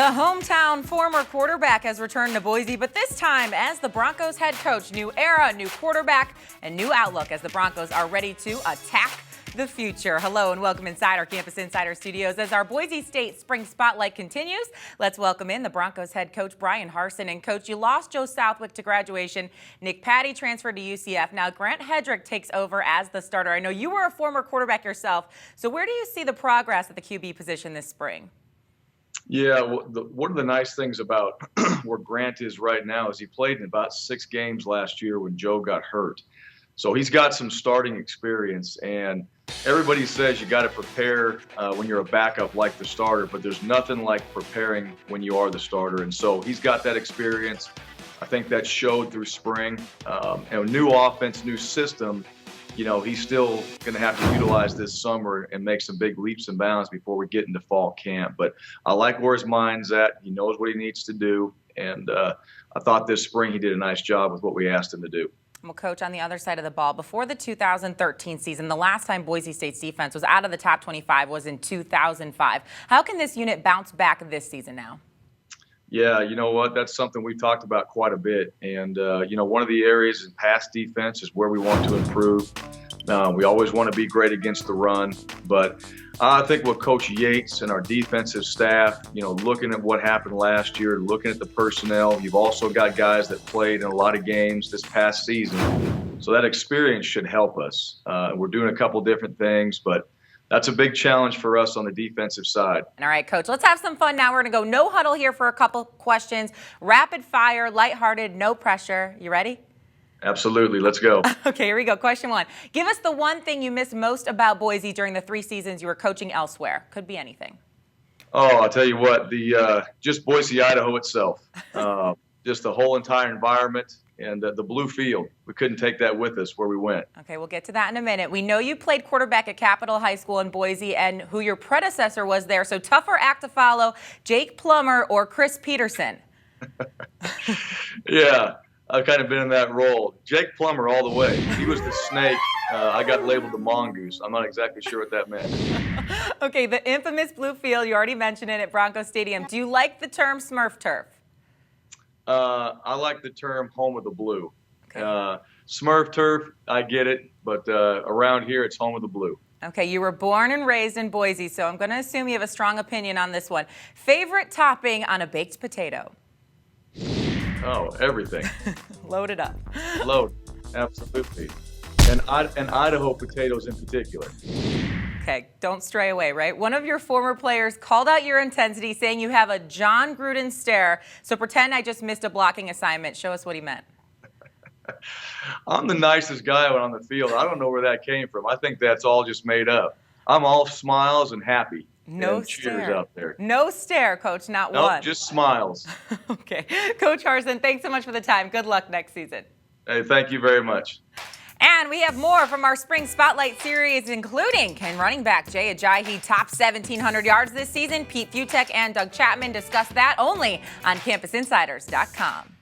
The hometown former quarterback has returned to Boise, but this time as the Broncos head coach. New era, new quarterback, and new outlook as the Broncos are ready to attack the future. Hello and welcome inside our Campus Insider studios as our Boise State Spring Spotlight continues. Let's welcome in the Broncos head coach Bryan Harsin. And coach, you lost Joe Southwick to graduation. Nick Patty transferred to UCF. Now Grant Hedrick takes over as the starter. I know you were a former quarterback yourself, so where do you see the progress at the QB position this spring? Yeah, well, one of the nice things about where Grant is right now is he played in about 6 games last year when Joe got hurt. So he's got some starting experience, and everybody says you got to prepare when you're a backup like the starter, but there's nothing like preparing when you are the starter. And so he's got that experience. I think that showed through spring. And a new offense, new system, you know, he's still going to have to utilize this summer and make some big leaps and bounds before we get into fall camp. But I like where his mind's at. He knows what he needs to do. And I thought this spring he did a nice job with what we asked him to do. Well, Coach, on the other side of the ball, before the 2013 season, the last time Boise State's defense was out of the top 25 was in 2005. How can this unit bounce back this season now? Yeah, you know what? That's something we've talked about quite a bit. And, you know, one of the areas in pass defense is where we want to improve. We always want to be great against the run. But I think with Coach Yates and our defensive staff, you know, looking at what happened last year, looking at the personnel, you've also got guys that played in a lot of games this past season. So that experience should help us. We're doing a couple different things, but that's a big challenge for us on the defensive side. All right, Coach, let's have some fun now. We're going to go no huddle here for a couple questions. Rapid fire, lighthearted, no pressure. You ready? Absolutely. Let's go. Okay, here we go. Question 1. Give us the one thing you miss most about Boise during the 3 seasons you were coaching elsewhere. Could be anything. Oh, I'll tell you what, just Boise, Idaho itself. Just the whole entire environment and the blue field. We couldn't take that with us where we went. Okay, we'll get to that in a minute. We know you played quarterback at Capitol High School in Boise and who your predecessor was there. So tougher act to follow, Jake Plummer or Chris Peterson? Yeah, I've kind of been in that role. Jake Plummer all the way. He was the snake. I got labeled the mongoose. I'm not exactly sure what that meant. Okay, the infamous blue field, you already mentioned it at Bronco Stadium. Do you like the term Smurf turf? I like the term home of the blue. Okay. Smurf turf, I get it, but around here it's home of the blue. Okay, you were born and raised in Boise, so I'm going to assume you have a strong opinion on this one. Favorite topping on a baked potato? Oh, everything. Load it up. Load, absolutely. And Idaho potatoes in particular. Okay, don't stray away, right? One of your former players called out your intensity, saying you have a John Gruden stare. So pretend I just missed a blocking assignment. Show us what he meant. I'm the nicest guy on the field. I don't know where that came from. I think that's all just made up. I'm all smiles and happy. No and stare. Cheers out there. No stare, Coach, not nope, one. Just smiles. Okay. Coach Harsin, thanks so much for the time. Good luck next season. Hey, thank you very much. And we have more from our Spring Spotlight series, including can running back Jay Ajayi top 1,700 yards this season? Pete Futek and Doug Chapman discuss that only on CampusInsiders.com.